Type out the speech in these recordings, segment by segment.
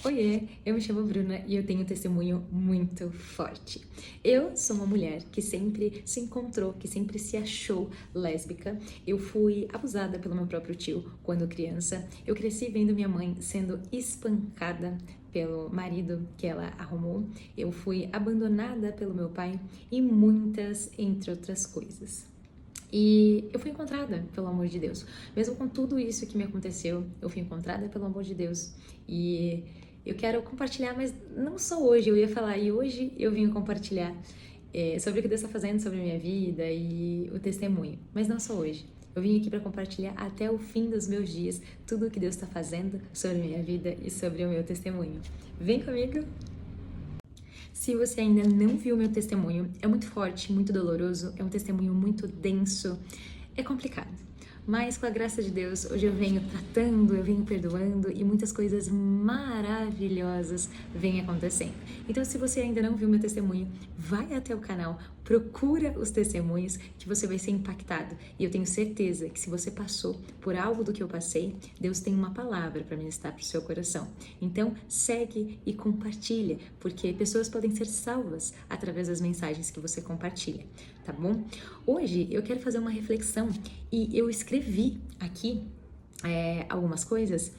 Oiê, eu me chamo Bruna e eu tenho um testemunho muito forte. Eu sou uma mulher que sempre se encontrou, que sempre se achou lésbica. Eu fui abusada pelo meu próprio tio quando criança. Eu cresci vendo minha mãe sendo espancada pelo marido que ela arrumou. Eu fui abandonada pelo meu pai e muitas, entre outras coisas. E eu fui encontrada pelo amor de Deus. Mesmo com tudo isso que me aconteceu, eu fui encontrada pelo amor de Deus. E eu quero compartilhar, mas não só hoje, eu ia falar, e hoje eu vim compartilhar sobre o que Deus está fazendo sobre a minha vida e o testemunho. Mas não só hoje. Eu vim aqui para compartilhar até o fim dos meus dias tudo o que Deus está fazendo sobre a minha vida e sobre o meu testemunho. Vem comigo! Se você ainda não viu meu testemunho, é muito forte, muito doloroso, é um testemunho muito denso, é complicado. Mas com a graça de Deus, hoje eu venho tratando, eu venho perdoando e muitas coisas maravilhosas vêm acontecendo. Então, se você ainda não viu meu testemunho, vai até o canal, procura os testemunhos que você vai ser impactado. E eu tenho certeza que se você passou por algo do que eu passei, Deus tem uma palavra para ministrar para o seu coração. Então, segue e compartilha, porque pessoas podem ser salvas através das mensagens que você compartilha, tá bom? Hoje eu quero fazer uma reflexão e eu escrevi aqui algumas coisas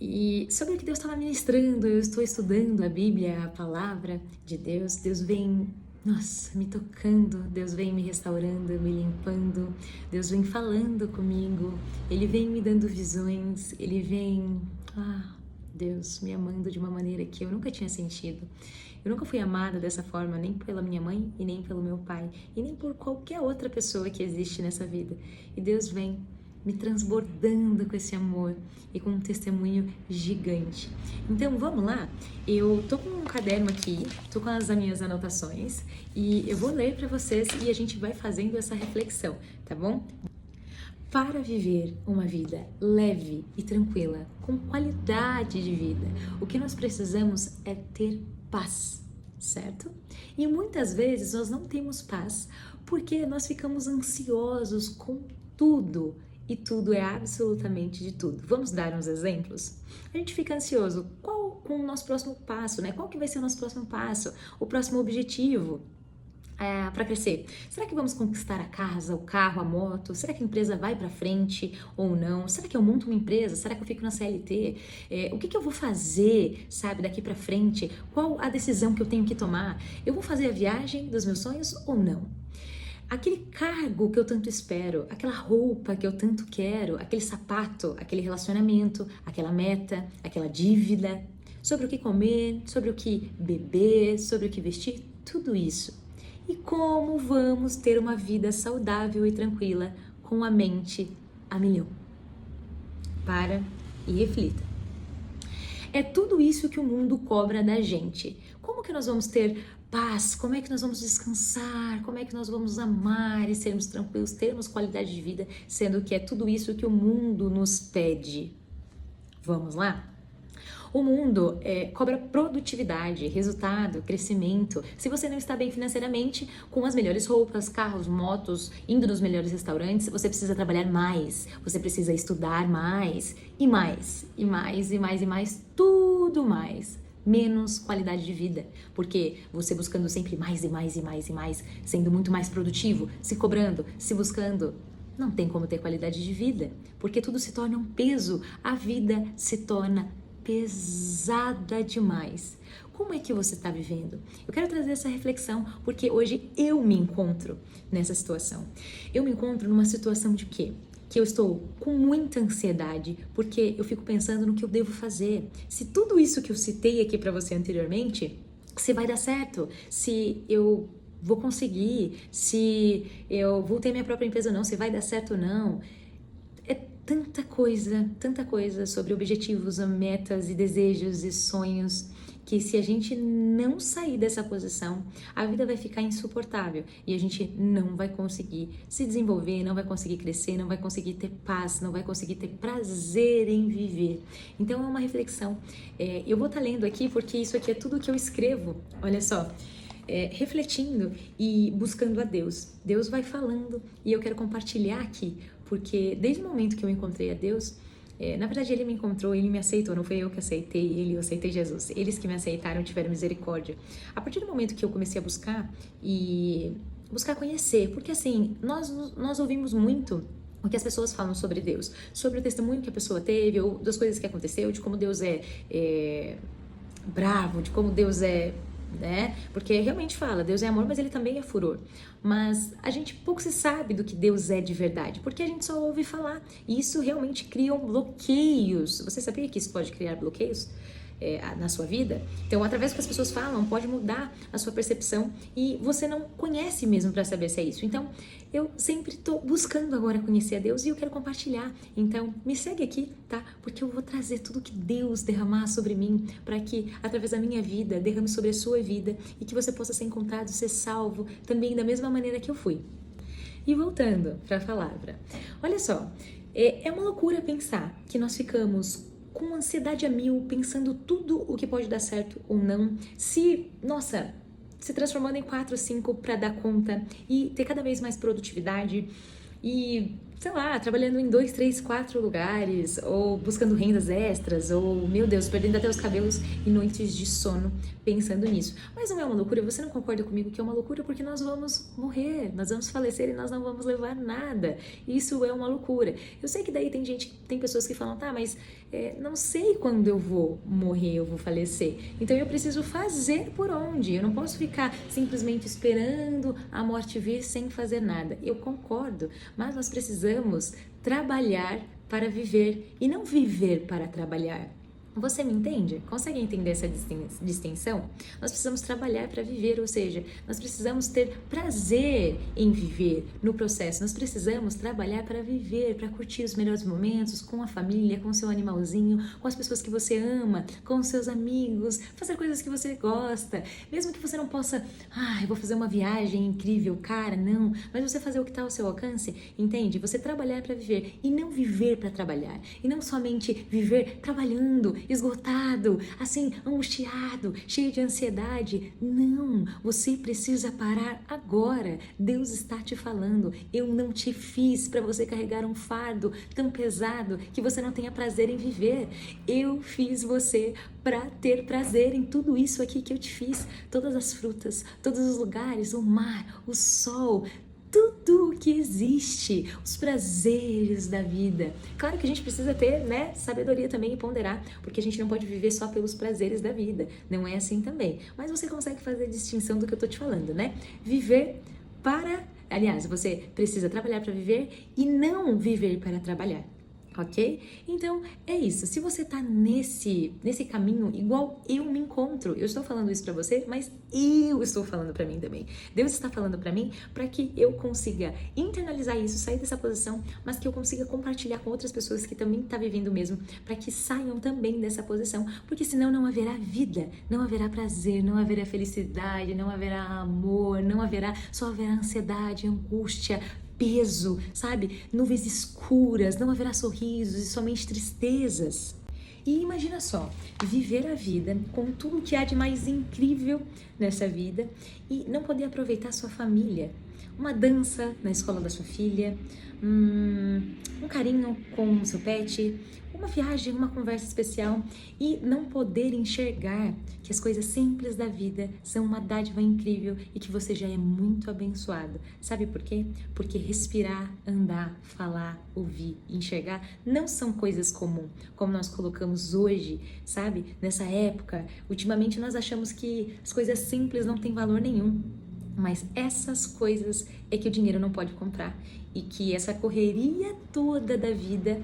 e sobre o que Deus estava ministrando. Eu estou estudando a Bíblia, a palavra de Deus. Deus vem, nossa, me tocando, Deus vem me restaurando, me limpando, Deus vem falando comigo, Ele vem me dando visões, Ele vem, Deus me amando de uma maneira que eu nunca tinha sentido. Eu nunca fui amada dessa forma, nem pela minha mãe e nem pelo meu pai, e nem por qualquer outra pessoa que existe nessa vida. E Deus vem me transbordando com esse amor e com um testemunho gigante. Então vamos lá? Eu tô com um caderno aqui, tô com as minhas anotações e eu vou ler para vocês e a gente vai fazendo essa reflexão, tá bom? Para viver uma vida leve e tranquila, com qualidade de vida, o que nós precisamos é ter paz, certo? E muitas vezes nós não temos paz porque nós ficamos ansiosos com tudo. E tudo é absolutamente de tudo. Vamos dar uns exemplos? A gente fica ansioso com o nosso próximo passo, né? Qual que vai ser o nosso próximo passo? O próximo objetivo? Para crescer. Será que vamos conquistar a casa, o carro, a moto? Será que a empresa vai para frente ou não? Será que eu monto uma empresa? Será que eu fico na CLT? O que eu vou fazer, sabe, daqui para frente? Qual a decisão que eu tenho que tomar? Eu vou fazer a viagem dos meus sonhos ou não? Aquele cargo que eu tanto espero, aquela roupa que eu tanto quero, aquele sapato, aquele relacionamento, aquela meta, aquela dívida, sobre o que comer, sobre o que beber, sobre o que vestir, tudo isso. E como vamos ter uma vida saudável e tranquila com a mente a milhão? Para e reflita. É tudo isso que o mundo cobra da gente. Como que nós vamos ter paz? Como é que nós vamos descansar? Como é que nós vamos amar e sermos tranquilos, termos qualidade de vida, sendo que é tudo isso que o mundo nos pede? Vamos lá? O mundo cobra produtividade, resultado, crescimento. Se você não está bem financeiramente, com as melhores roupas, carros, motos, indo nos melhores restaurantes, você precisa trabalhar mais, você precisa estudar mais, e mais, e mais, e mais, e mais, tudo mais. Menos qualidade de vida, porque você buscando sempre mais e mais e mais e mais, sendo muito mais produtivo, se cobrando, se buscando, não tem como ter qualidade de vida, porque tudo se torna um peso, a vida se torna pesada demais. Como é que você está vivendo? Eu quero trazer essa reflexão porque hoje eu me encontro nessa situação. Eu me encontro numa situação de quê? Que eu estou com muita ansiedade porque eu fico pensando no que eu devo fazer. Se tudo isso que eu citei aqui para você anteriormente, se vai dar certo, se eu vou conseguir, se eu vou ter minha própria empresa ou não, se vai dar certo ou não. Tanta coisa sobre objetivos, metas e desejos e sonhos, que se a gente não sair dessa posição, a vida vai ficar insuportável e a gente não vai conseguir se desenvolver, não vai conseguir crescer, não vai conseguir ter paz, não vai conseguir ter prazer em viver. Então é uma reflexão. Eu vou estar lendo aqui porque isso aqui é tudo que eu escrevo, olha só. Refletindo e buscando a Deus. Deus vai falando e eu quero compartilhar aqui, porque desde o momento que eu encontrei a Deus, Na verdade, ele me encontrou, ele me aceitou, não foi eu que aceitei ele, eu aceitei Jesus. Eles que me aceitaram, tiveram misericórdia. A partir do momento que eu comecei a buscar e buscar conhecer, porque assim, nós ouvimos muito o que as pessoas falam sobre Deus, sobre o testemunho que a pessoa teve, ou das coisas que aconteceu, de como Deus é bravo, de como Deus é, né? Porque realmente fala, Deus é amor, mas ele também é furor. Mas a gente pouco se sabe do que Deus é de verdade, porque a gente só ouve falar. E isso realmente cria bloqueios. Você sabia que isso pode criar bloqueios? Na sua vida. Então, através do que as pessoas falam, pode mudar a sua percepção e você não conhece mesmo para saber se é isso. Então, eu sempre estou buscando agora conhecer a Deus e eu quero compartilhar. Então, me segue aqui, tá? Porque eu vou trazer tudo que Deus derramar sobre mim para que, através da minha vida, derrame sobre a sua vida e que você possa ser encontrado, ser salvo também da mesma maneira que eu fui. E voltando para a palavra, olha só, é uma loucura pensar que nós ficamos com ansiedade a mil, pensando tudo o que pode dar certo ou não, se transformando em 4, 5 para dar conta e ter cada vez mais produtividade e, sei lá, trabalhando em 2, 3, 4 lugares, ou buscando rendas extras, ou, meu Deus, perdendo até os cabelos e noites de sono pensando nisso. Mas não é uma loucura? Você não concorda comigo que é uma loucura? Porque nós vamos morrer, nós vamos falecer e nós não vamos levar nada. Isso é uma loucura. Eu sei que daí tem pessoas que falam, tá, mas não sei quando eu vou morrer, eu vou falecer. Então eu preciso fazer por onde. Eu não posso ficar simplesmente esperando a morte vir sem fazer nada. Eu concordo, mas nós precisamos trabalhar para viver e não viver para trabalhar. Você me entende? Consegue entender essa distinção? Nós precisamos trabalhar para viver, ou seja, nós precisamos ter prazer em viver no processo. Nós precisamos trabalhar para viver, para curtir os melhores momentos com a família, com o seu animalzinho, com as pessoas que você ama, com os seus amigos, fazer coisas que você gosta. Mesmo que você não possa, eu vou fazer uma viagem incrível, cara, não. Mas você fazer o que está ao seu alcance, entende? Você trabalhar para viver e não viver para trabalhar. E não somente viver trabalhando, esgotado, assim, angustiado, cheio de ansiedade. Não, você precisa parar agora. Deus está te falando, eu não te fiz para você carregar um fardo tão pesado que você não tenha prazer em viver. Eu fiz você para ter prazer em tudo isso aqui que eu te fiz. Todas as frutas, todos os lugares, o mar, o sol, tudo o que existe, os prazeres da vida. Claro que a gente precisa ter, sabedoria também e ponderar, porque a gente não pode viver só pelos prazeres da vida, não é assim também. Mas você consegue fazer a distinção do que eu tô te falando, né? Viver para... Aliás, você precisa trabalhar para viver e não viver para trabalhar. Ok? Então, é isso. Se você tá nesse caminho, igual eu me encontro, eu estou falando isso pra você, mas eu estou falando pra mim também. Deus está falando pra mim para que eu consiga internalizar isso, sair dessa posição, mas que eu consiga compartilhar com outras pessoas que também tá vivendo o mesmo, para que saiam também dessa posição, porque senão não haverá vida, não haverá prazer, não haverá felicidade, não haverá amor, só haverá ansiedade, angústia, peso, sabe? Nuvens escuras, não haverá sorrisos e somente tristezas. E imagina só, viver a vida com tudo que há de mais incrível nessa vida e não poder aproveitar sua família. Uma dança na escola da sua filha, um carinho com o seu pet, uma viagem, uma conversa especial e não poder enxergar que as coisas simples da vida são uma dádiva incrível e que você já é muito abençoado. Sabe por quê? Porque respirar, andar, falar, ouvir, enxergar não são coisas comuns, como nós colocamos hoje, sabe? Nessa época, ultimamente nós achamos que as coisas simples não têm valor nenhum. Mas essas coisas é que o dinheiro não pode comprar e que essa correria toda da vida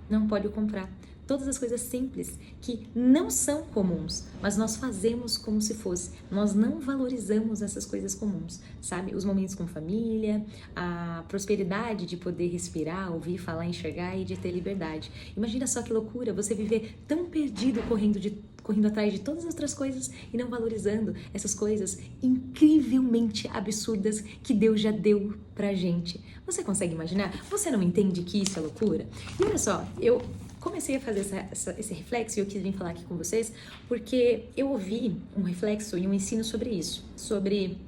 não pode comprar. Todas as coisas simples que não são comuns, mas nós fazemos como se fosse. Nós não valorizamos essas coisas comuns, sabe? Os momentos com família, a prosperidade de poder respirar, ouvir, falar, enxergar e de ter liberdade. Imagina só que loucura você viver tão perdido correndo atrás de todas as outras coisas e não valorizando essas coisas incrivelmente absurdas que Deus já deu pra gente. Você consegue imaginar? Você não entende que isso é loucura? E olha só, eu comecei a fazer esse reflexo e eu quis vir falar aqui com vocês porque eu ouvi um reflexo e um ensino sobre isso, sobre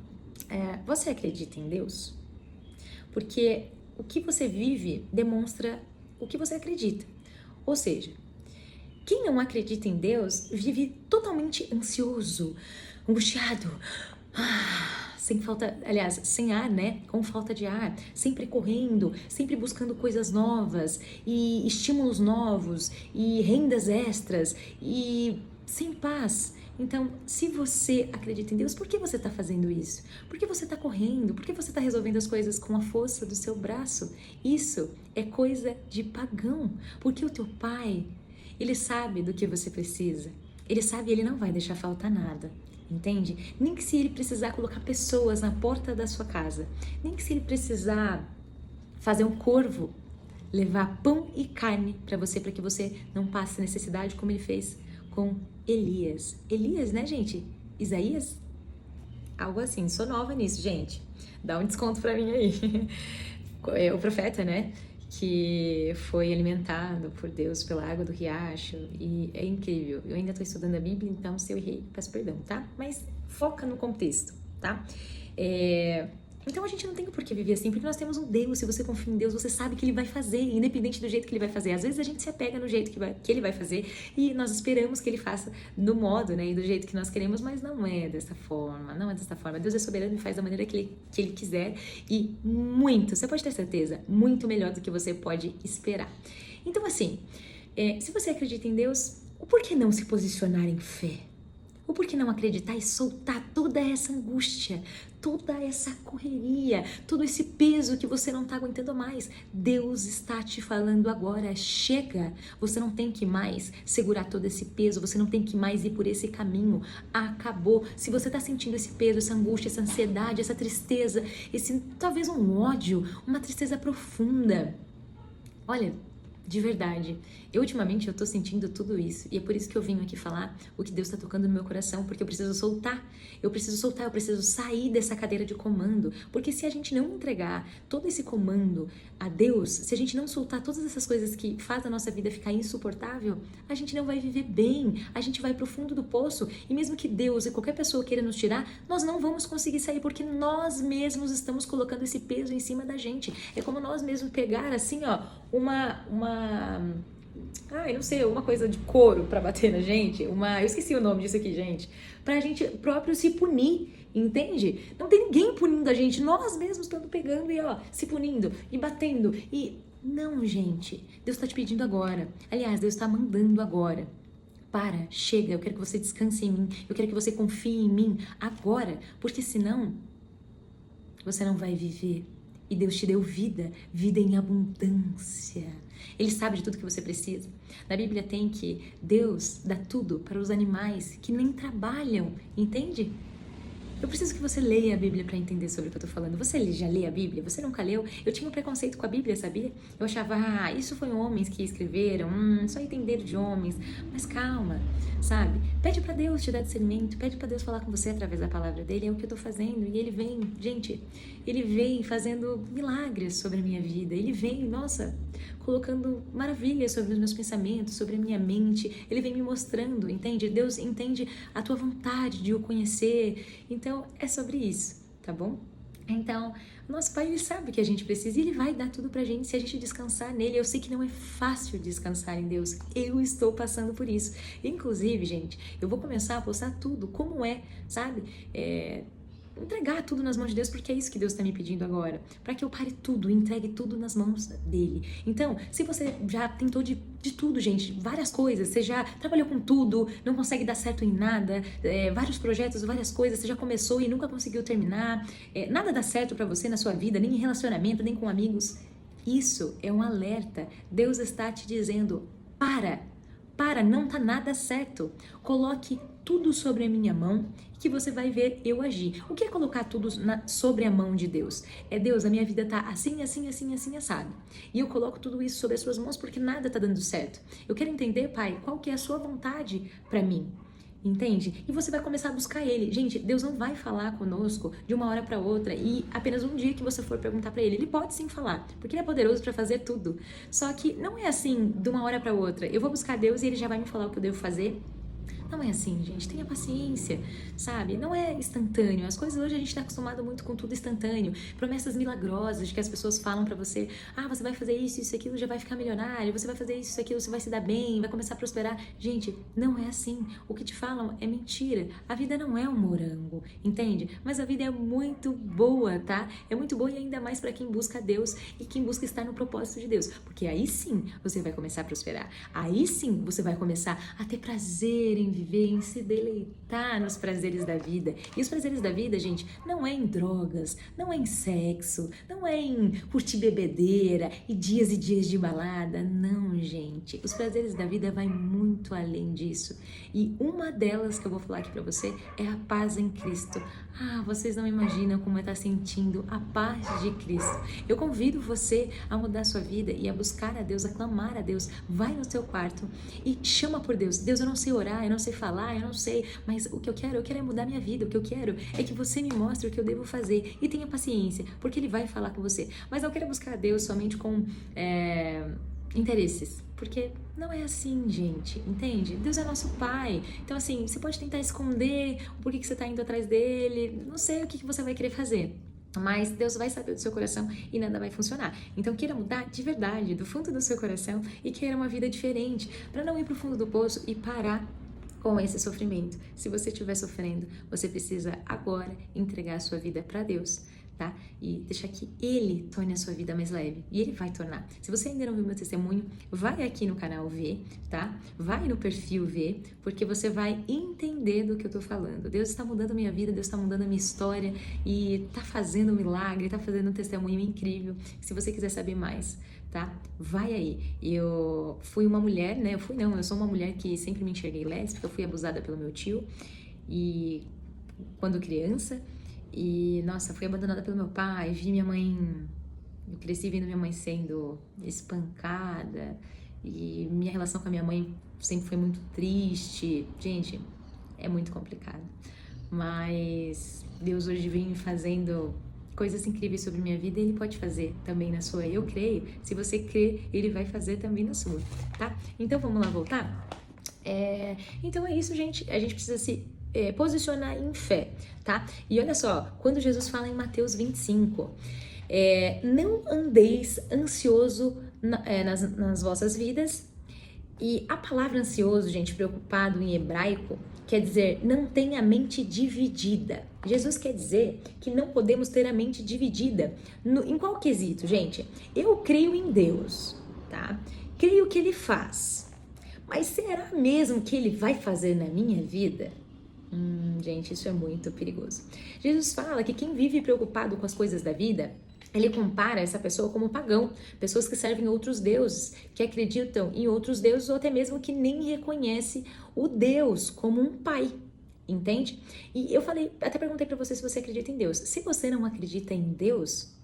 você acredita em Deus? Porque o que você vive demonstra o que você acredita. Ou seja, quem não acredita em Deus vive totalmente ansioso, angustiado, sem falta, aliás, sem ar, né? Com falta de ar, sempre correndo, sempre buscando coisas novas e estímulos novos e rendas extras e sem paz. Então, se você acredita em Deus, por que você está fazendo isso? Por que você está correndo? Por que você está resolvendo as coisas com a força do seu braço? Isso é coisa de pagão, porque o teu pai, ele sabe do que você precisa. Ele sabe e ele não vai deixar faltar nada. Entende? Nem que se ele precisar colocar pessoas na porta da sua casa, nem que se ele precisar fazer um corvo levar pão e carne para que você não passe necessidade, como ele fez com Elias. Elias, né, gente? Isaías? Algo assim. Sou nova nisso, gente. Dá um desconto para mim aí. É o profeta, né? Que foi alimentado por Deus pela água do riacho, e é incrível. Eu ainda estou estudando a Bíblia, então se eu errei, peço perdão, tá? Mas foca no contexto, tá? Então a gente não tem por que viver assim, porque nós temos um Deus. Se você confia em Deus, você sabe que Ele vai fazer, independente do jeito que Ele vai fazer. Às vezes a gente se apega no jeito que Ele vai fazer e nós esperamos que Ele faça no modo, né, e do jeito que nós queremos, mas não é dessa forma, não é dessa forma. Deus é soberano e faz da maneira que Ele quiser, e muito, você pode ter certeza, muito melhor do que você pode esperar. Então assim, se você acredita em Deus, o porquê não se posicionar em fé? O porquê não acreditar e soltar toda essa angústia, toda essa correria, todo esse peso que você não está aguentando mais? Deus está te falando agora, chega! Você não tem que mais segurar todo esse peso, você não tem que mais ir por esse caminho, acabou. Se você está sentindo esse peso, essa angústia, essa ansiedade, essa tristeza, talvez um ódio, uma tristeza profunda, olha, de verdade, ultimamente eu tô sentindo tudo isso, e é por isso que eu vim aqui falar o que Deus tá tocando no meu coração, porque eu preciso soltar, eu preciso sair dessa cadeira de comando, porque se a gente não entregar todo esse comando a Deus, se a gente não soltar todas essas coisas que fazem a nossa vida ficar insuportável, a gente não vai viver bem, a gente vai pro fundo do poço, e mesmo que Deus e qualquer pessoa queira nos tirar, nós não vamos conseguir sair, porque nós mesmos estamos colocando esse peso em cima da gente. É como nós mesmos pegar assim, ó, eu não sei, uma coisa de couro pra bater na gente, eu esqueci o nome disso aqui, gente, pra gente próprio se punir, entende? Não tem ninguém punindo a gente, nós mesmos estamos pegando e ó, se punindo e batendo, e não, gente, Deus tá te pedindo agora, aliás, Deus tá mandando agora. Para, chega, eu quero que você descanse em mim, eu quero que você confie em mim agora, porque senão você não vai viver. E Deus te deu vida, vida em abundância. Ele sabe de tudo que você precisa. Na Bíblia tem que Deus dá tudo para os animais que nem trabalham, entende? Eu preciso que você leia a Bíblia para entender sobre o que eu tô falando. Você já lê a Bíblia? Você nunca leu? Eu tinha um preconceito com a Bíblia, sabia? Eu achava, isso foi homens que escreveram, só entenderam de homens. Mas calma, sabe? Pede para Deus te dar discernimento, pede para Deus falar com você através da palavra dele. É o que eu tô fazendo. E ele vem, gente, ele vem fazendo milagres sobre a minha vida. Ele vem, nossa, colocando maravilhas sobre os meus pensamentos, sobre a minha mente. Ele vem me mostrando, entende? Deus entende a tua vontade de o conhecer. Então, é sobre isso, tá bom? Então, nosso Pai, Ele sabe o que a gente precisa e Ele vai dar tudo pra gente se a gente descansar nele. Eu sei que não é fácil descansar em Deus. Eu estou passando por isso. Inclusive, gente, eu vou começar a postar tudo como é, sabe? Entregar tudo nas mãos de Deus, porque é isso que Deus está me pedindo agora, para que eu pare tudo, entregue tudo nas mãos dele. Então, se você já tentou de tudo, gente, várias coisas, você já trabalhou com tudo, não consegue dar certo em nada, vários projetos, várias coisas, você já começou e nunca conseguiu terminar, nada dá certo para você na sua vida, nem em relacionamento, nem com amigos, isso é um alerta. Deus está te dizendo, para, não tá nada certo. Coloque tudo sobre a minha mão que você vai ver eu agir. O que é colocar tudo sobre a mão de Deus? Deus, a minha vida tá assim, assim, assim, assim, assado. E eu coloco tudo isso sobre as suas mãos porque nada tá dando certo. Eu quero entender, Pai, qual que é a sua vontade para mim. Entende? E você vai começar a buscar ele. Gente, Deus não vai falar conosco de uma hora para outra e apenas um dia que você for perguntar para ele. Ele pode sim falar, porque ele é poderoso para fazer tudo. Só que não é assim, de uma hora para outra. Eu vou buscar Deus e ele já vai me falar o que eu devo fazer. Não é assim, gente. Tenha paciência, sabe? Não é instantâneo. As coisas hoje a gente está acostumado muito com tudo instantâneo. Promessas milagrosas de que as pessoas falam pra você: ah, você vai fazer isso, aquilo, já vai ficar milionário. Você vai fazer isso, aquilo, você vai se dar bem, vai começar a prosperar. Gente, não é assim. O que te falam é mentira. A vida não é um morango, entende? Mas a vida é muito boa, tá? É muito boa e ainda mais pra quem busca Deus e quem busca estar no propósito de Deus. Porque aí sim você vai começar a prosperar. Aí sim você vai começar a ter prazer em viver, em se deleitar nos prazeres da vida. E os prazeres da vida, gente, não é em drogas, não é em sexo, não é em curtir bebedeira e dias de balada. Não, gente. Os prazeres da vida vai muito além disso. E uma delas que eu vou falar aqui pra você é a paz em Cristo. Ah, vocês não imaginam como está sentindo a paz de Cristo. Eu convido você a mudar a sua vida e a buscar a Deus, a clamar a Deus. Vai no seu quarto e chama por Deus. Deus, eu não sei orar, eu não sei falar, eu não sei, mas o que eu quero é mudar minha vida. O que eu quero é que você me mostre o que eu devo fazer. E tenha paciência, porque Ele vai falar com você. Mas não queira buscar a Deus somente com interesses, porque não é assim, gente, entende? Deus é nosso Pai. Então, assim, você pode tentar esconder o porquê que você está indo atrás dele, não sei o que você vai querer fazer. Mas Deus vai saber do seu coração e nada vai funcionar. Então queira mudar de verdade, do fundo do seu coração, e queira uma vida diferente, para não ir para o fundo do poço e parar com esse sofrimento. Se você estiver sofrendo, você precisa agora entregar a sua vida para Deus, tá? E deixar que Ele torne a sua vida mais leve. E Ele vai tornar. Se você ainda não viu meu testemunho, vai aqui no canal ver, tá? Vai no perfil ver, porque você vai entender do que eu tô falando. Deus está mudando a minha vida, Deus está mudando a minha história e tá fazendo um milagre, tá fazendo um testemunho incrível. Se você quiser saber mais, tá? Vai aí. Eu fui uma mulher, né? Eu sou uma mulher que sempre me enxerguei lésbica, eu fui abusada pelo meu tio e quando criança. E, nossa, fui abandonada pelo meu pai, eu cresci vendo minha mãe sendo espancada e minha relação com a minha mãe sempre foi muito triste. Gente, é muito complicado. Mas Deus hoje vem fazendo coisas incríveis sobre minha vida e Ele pode fazer também na sua. Eu creio, se você crer, Ele vai fazer também na sua, tá? Então, vamos lá voltar? Então é isso, gente. A gente precisa se posicionar em fé, tá? E olha só, quando Jesus fala em Mateus 25, não andeis ansioso nas vossas vidas. E a palavra ansioso, gente, preocupado em hebraico, quer dizer não tenha a mente dividida. Jesus quer dizer que não podemos ter a mente dividida. Em qual quesito, gente? Eu creio em Deus, tá? Creio que Ele faz. Mas será mesmo que Ele vai fazer na minha vida? Gente, isso é muito perigoso. Jesus fala que quem vive preocupado com as coisas da vida, Ele compara essa pessoa como pagão, pessoas que servem outros deuses, que acreditam em outros deuses ou até mesmo que nem reconhece o Deus como um pai, entende? E eu até perguntei pra você se você acredita em Deus. Se você não acredita em Deus,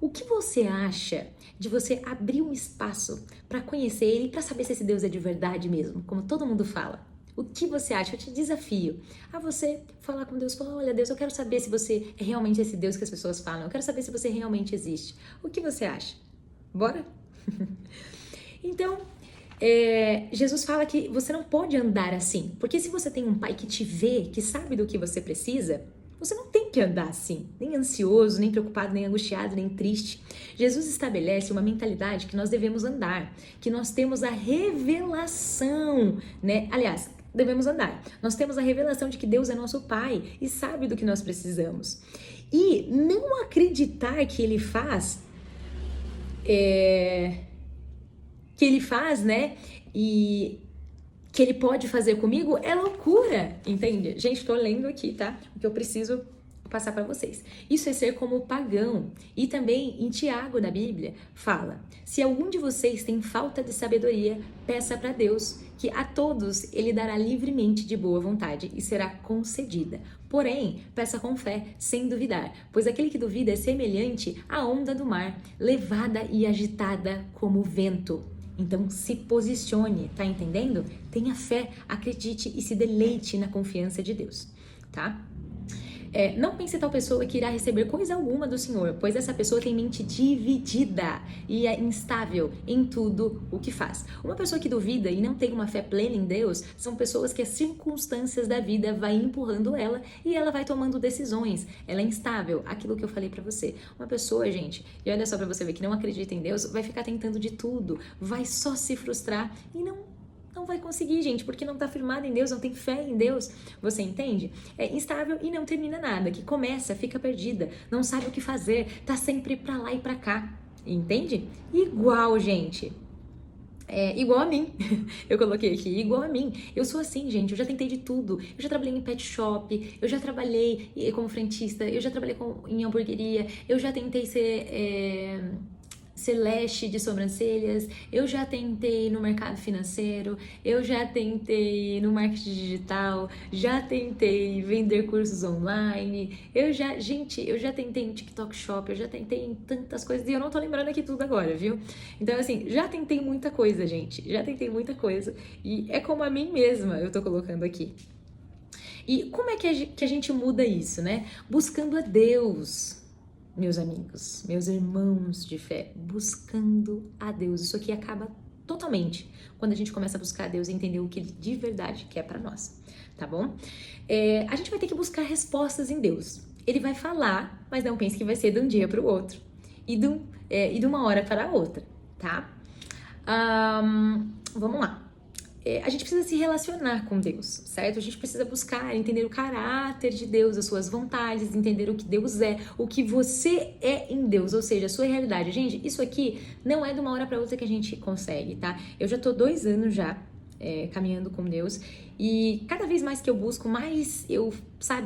o que você acha de você abrir um espaço para conhecer Ele e para saber se esse Deus é de verdade mesmo, como todo mundo fala? O que você acha? Eu te desafio a você falar com Deus, falar: olha, Deus, eu quero saber se você é realmente esse Deus que as pessoas falam, eu quero saber se você realmente existe. O que você acha? Bora? Então, Jesus fala que você não pode andar assim, porque se você tem um pai que te vê, que sabe do que você precisa, você não tem que andar assim, nem ansioso, nem preocupado, nem angustiado, nem triste. Jesus estabelece uma mentalidade que nós devemos andar, que nós temos a revelação, né? Aliás, devemos andar. Nós temos a revelação de que Deus é nosso Pai e sabe do que nós precisamos. E não acreditar que Ele faz, né? E que Ele pode fazer comigo é loucura, entende? Gente, tô lendo aqui, tá? O que eu preciso passar para vocês. Isso é ser como o pagão. E também em Tiago, na Bíblia, fala: se algum de vocês tem falta de sabedoria, peça para Deus, que a todos Ele dará livremente de boa vontade e será concedida. Porém, peça com fé, sem duvidar, pois aquele que duvida é semelhante à onda do mar, levada e agitada como o vento. Então, se posicione, tá entendendo? Tenha fé, acredite e se deleite na confiança de Deus, tá? Não pense tal pessoa que irá receber coisa alguma do Senhor, pois essa pessoa tem mente dividida e é instável em tudo o que faz. Uma pessoa que duvida e não tem uma fé plena em Deus são pessoas que as circunstâncias da vida vai empurrando ela e ela vai tomando decisões. Ela é instável, aquilo que eu falei pra você. Uma pessoa, gente, e olha só pra você ver que não acredita em Deus, vai ficar tentando de tudo, vai só se frustrar e não vai conseguir, gente, porque não tá firmado em Deus, não tem fé em Deus, você entende? É instável e não termina nada, que começa, fica perdida, não sabe o que fazer, tá sempre pra lá e pra cá, entende? Igual, gente. Igual a mim, eu coloquei aqui, igual a mim, eu sou assim, gente, eu já tentei de tudo, eu já trabalhei em pet shop, eu já trabalhei como frentista, eu já trabalhei em hamburgueria, eu já tentei ser lash de sobrancelhas, eu já tentei no mercado financeiro, eu já tentei no marketing digital, já tentei vender cursos online, eu já tentei em TikTok Shop, eu já tentei em tantas coisas e eu não tô lembrando aqui tudo agora, viu? Então, assim, já tentei muita coisa, gente, já tentei muita coisa e é como a mim mesma eu tô colocando aqui. E como é que a gente muda isso, né? Buscando a Deus, meus amigos, meus irmãos de fé, buscando a Deus. Isso aqui acaba totalmente quando a gente começa a buscar a Deus e entender o que Ele de verdade quer pra nós, tá bom? A gente vai ter que buscar respostas em Deus. Ele vai falar, mas não pense que vai ser de um dia para o outro e de uma hora para a outra, tá? Vamos lá. A gente precisa se relacionar com Deus, certo? A gente precisa buscar entender o caráter de Deus, as suas vontades, entender o que Deus é, o que você é em Deus, ou seja, a sua realidade. Gente, isso aqui não é de uma hora para outra que a gente consegue, tá? Eu já tô 2 anos já caminhando com Deus e cada vez mais que eu busco, mais eu,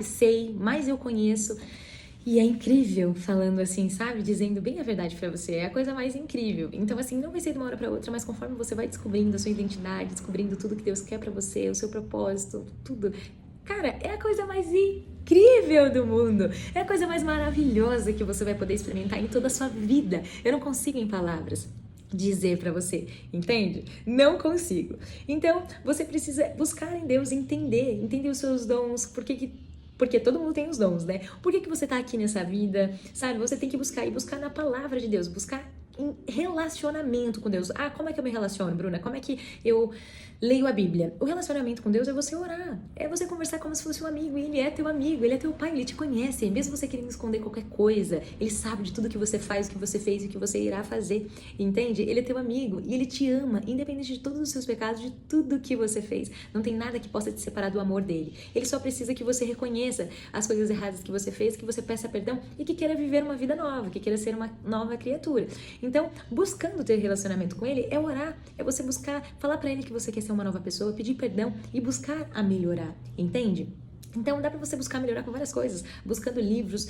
sei, mais eu conheço. E é incrível falando assim, sabe? Dizendo bem a verdade pra você. É a coisa mais incrível. Então, assim, não vai ser de uma hora pra outra, mas conforme você vai descobrindo a sua identidade, descobrindo tudo que Deus quer pra você, o seu propósito, tudo. Cara, é a coisa mais incrível do mundo. É a coisa mais maravilhosa que você vai poder experimentar em toda a sua vida. Eu não consigo em palavras dizer pra você, entende? Não consigo. Então, você precisa buscar em Deus, entender os seus dons, porque todo mundo tem os dons, né? Por que você tá aqui nessa vida? Sabe? Você tem que buscar na palavra de Deus, buscar em relacionamento com Deus. Como é que eu me relaciono, Bruna? Como é que eu leio a Bíblia? O relacionamento com Deus é você orar, é você conversar como se fosse um amigo, e Ele é teu amigo, Ele é teu pai, Ele te conhece, mesmo você querendo esconder qualquer coisa, Ele sabe de tudo que você faz, o que você fez e o que você irá fazer, entende? Ele é teu amigo e Ele te ama, independente de todos os seus pecados, de tudo que você fez. Não tem nada que possa te separar do amor dele. Ele só precisa que você reconheça as coisas erradas que você fez, que você peça perdão e que queira viver uma vida nova, que queira ser uma nova criatura. Então, buscando ter relacionamento com Ele é orar, é você buscar, falar pra Ele que você quer ser uma nova pessoa, pedir perdão e buscar a melhorar, entende? Então dá pra você buscar melhorar com várias coisas, buscando livros,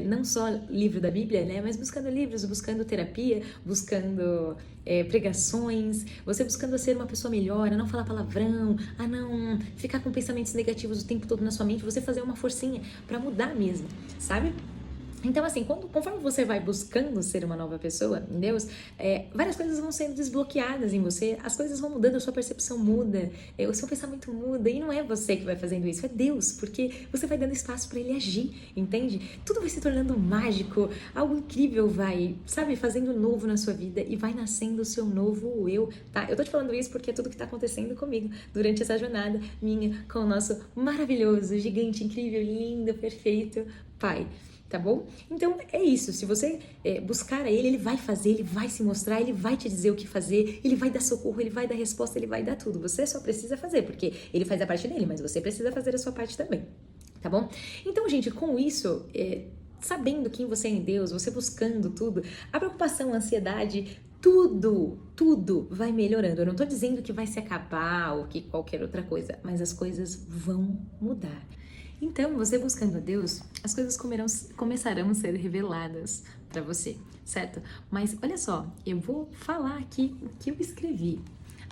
não só livro da Bíblia, né, mas buscando livros, buscando terapia, buscando pregações, você buscando ser uma pessoa melhor, a não falar palavrão, a não ficar com pensamentos negativos o tempo todo na sua mente, você fazer uma forcinha pra mudar mesmo, sabe? Então, assim, conforme você vai buscando ser uma nova pessoa em Deus, várias coisas vão sendo desbloqueadas em você, as coisas vão mudando, a sua percepção muda, o seu pensamento muda, e não é você que vai fazendo isso, é Deus, porque você vai dando espaço para Ele agir, entende? Tudo vai se tornando mágico, algo incrível vai, sabe, fazendo novo na sua vida e vai nascendo o seu novo eu, tá? Eu tô te falando isso porque é tudo que tá acontecendo comigo durante essa jornada minha com o nosso maravilhoso, gigante, incrível, lindo, perfeito Pai. Tá bom? Então é isso, se você buscar a Ele, Ele vai fazer, Ele vai se mostrar, Ele vai te dizer o que fazer, Ele vai dar socorro, Ele vai dar resposta, Ele vai dar tudo. Você só precisa fazer, porque Ele faz a parte dele, mas você precisa fazer a sua parte também, tá bom? Então, gente, com isso, sabendo quem você é em Deus, você buscando tudo, a preocupação, a ansiedade, tudo vai melhorando. Eu não tô dizendo que vai se acabar ou que qualquer outra coisa, mas as coisas vão mudar. Então, você buscando a Deus, as coisas começarão a ser reveladas para você, certo? Mas olha só, eu vou falar aqui o que eu escrevi.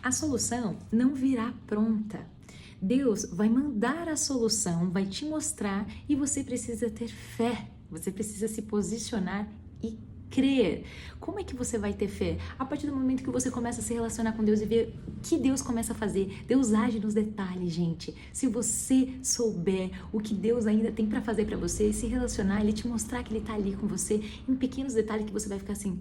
A solução não virá pronta. Deus vai mandar a solução, vai te mostrar e você precisa ter fé. Você precisa se posicionar e crer. Como é que você vai ter fé? A partir do momento que você começa a se relacionar com Deus e ver o que Deus começa a fazer. Deus age nos detalhes, gente. Se você souber o que Deus ainda tem pra fazer pra você, se relacionar, Ele te mostrar que Ele tá ali com você, em pequenos detalhes que você vai ficar assim,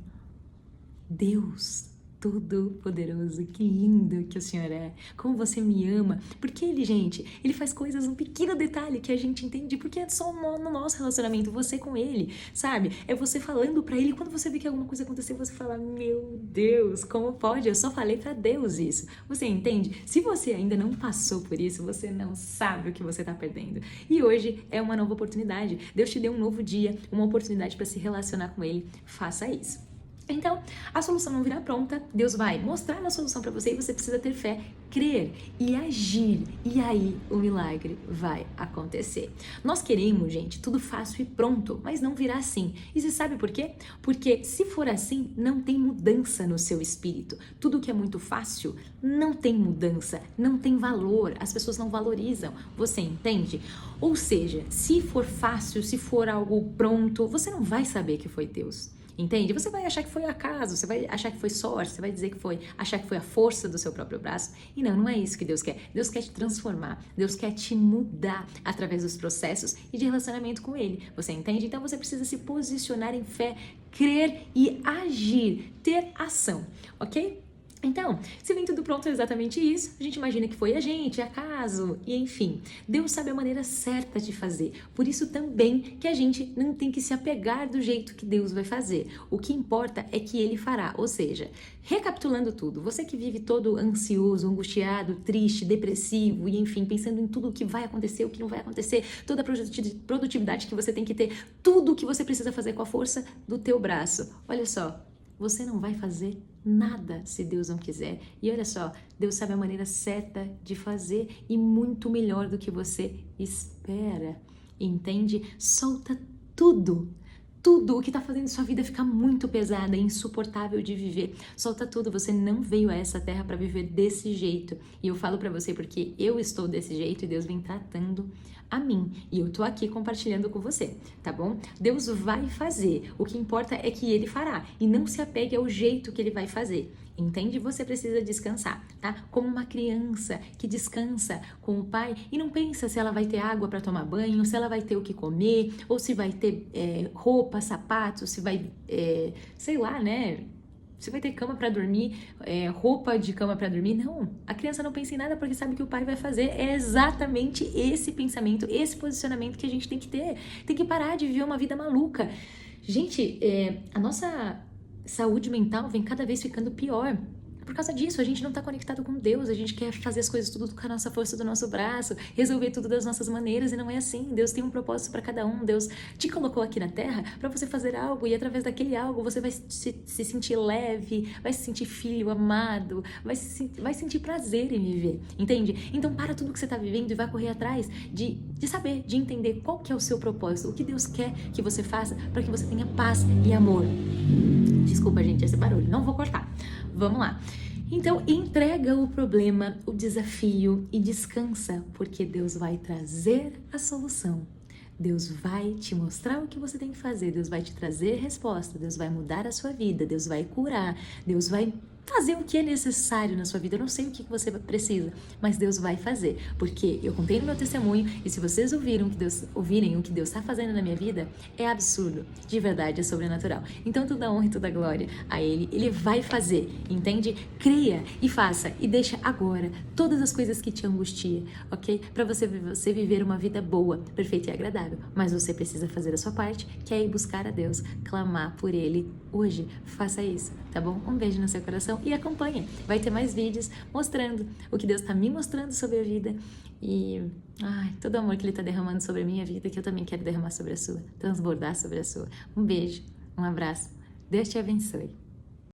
Deus Todo-Poderoso, que lindo que o Senhor é, como você me ama, porque Ele, gente, Ele faz coisas, um pequeno detalhe que a gente entende, porque é só no nosso relacionamento, você com Ele, sabe? É você falando pra Ele, quando você vê que alguma coisa aconteceu, você fala, meu Deus, como pode? Eu só falei pra Deus isso, você entende? Se você ainda não passou por isso, você não sabe o que você tá perdendo, e hoje é uma nova oportunidade, Deus te deu um novo dia, uma oportunidade pra se relacionar com Ele, faça isso. Então, a solução não virá pronta, Deus vai mostrar uma solução para você e você precisa ter fé, crer e agir. E aí o milagre vai acontecer. Nós queremos, gente, tudo fácil e pronto, mas não virá assim. E você sabe por quê? Porque se for assim, não tem mudança no seu espírito. Tudo que é muito fácil não tem mudança, não tem valor, as pessoas não valorizam. Você entende? Ou seja, se for fácil, se for algo pronto, você não vai saber que foi Deus. Entende? Você vai achar que foi acaso, você vai achar que foi sorte, você vai dizer que foi, achar que foi a força do seu próprio braço. E não é isso que Deus quer. Deus quer te transformar, Deus quer te mudar através dos processos e de relacionamento com Ele. Você entende? Então você precisa se posicionar em fé, crer e agir, ter ação, ok? Então, se vem tudo pronto, é exatamente isso, a gente imagina que foi a gente, acaso, e enfim. Deus sabe a maneira certa de fazer. Por isso também que a gente não tem que se apegar do jeito que Deus vai fazer. O que importa é que Ele fará. Ou seja, recapitulando tudo, você que vive todo ansioso, angustiado, triste, depressivo, e enfim, pensando em tudo o que vai acontecer, o que não vai acontecer, toda a produtividade que você tem que ter, tudo o que você precisa fazer com a força do teu braço. Olha só, você não vai fazer nada se Deus não quiser. E olha só, Deus sabe a maneira certa de fazer e muito melhor do que você espera. Entende? Solta tudo. Tudo o que está fazendo sua vida ficar muito pesada, insuportável de viver. Solta tudo, você não veio a essa terra para viver desse jeito. E eu falo para você porque eu estou desse jeito e Deus vem tratando a mim. E eu tô aqui compartilhando com você, tá bom? Deus vai fazer. O que importa é que Ele fará. E não se apegue ao jeito que Ele vai fazer. Entende? Você precisa descansar, tá? Como uma criança que descansa com o pai e não pensa se ela vai ter água para tomar banho, se ela vai ter o que comer, ou se vai ter roupa, sapatos, se vai, sei lá, né? Se vai ter cama para dormir, roupa de cama para dormir. Não, a criança não pensa em nada porque sabe que o pai vai fazer. É exatamente esse pensamento, esse posicionamento que a gente tem que ter. Tem que parar de viver uma vida maluca. Gente, a nossa saúde mental vem cada vez ficando pior. Por causa disso, a gente não está conectado com Deus, a gente quer fazer as coisas tudo com a nossa força do nosso braço, resolver tudo das nossas maneiras, e não é assim. Deus tem um propósito para cada um. Deus te colocou aqui na Terra para você fazer algo, e através daquele algo você vai se sentir leve, vai se sentir filho amado, vai sentir prazer em viver, entende? Então para tudo que você está vivendo e vai correr atrás de saber, de entender qual que é o seu propósito, o que Deus quer que você faça para que você tenha paz e amor. Desculpa, gente, esse barulho, não vou cortar. Vamos lá. Então, entrega o problema, o desafio e descansa, porque Deus vai trazer a solução. Deus vai te mostrar o que você tem que fazer, Deus vai te trazer resposta, Deus vai mudar a sua vida, Deus vai curar, Deus vai fazer o que é necessário na sua vida. Eu não sei o que você precisa, mas Deus vai fazer, porque eu contei no meu testemunho, e se vocês ouvirem o que Deus está fazendo na minha vida, é absurdo, de verdade, é sobrenatural. Então toda a honra e toda a glória a Ele vai fazer, entende? Creia e faça, e deixa agora todas as coisas que te angustiam, ok? Para você viver uma vida boa, perfeita e agradável, mas você precisa fazer a sua parte, que é ir buscar a Deus, clamar por Ele hoje. Faça isso, tá bom? Um beijo no seu coração e acompanha. Vai ter mais vídeos mostrando o que Deus está me mostrando sobre a vida e todo o amor que Ele está derramando sobre a minha vida, que eu também quero derramar sobre a sua, transbordar sobre a sua. Um beijo, um abraço. Deus te abençoe.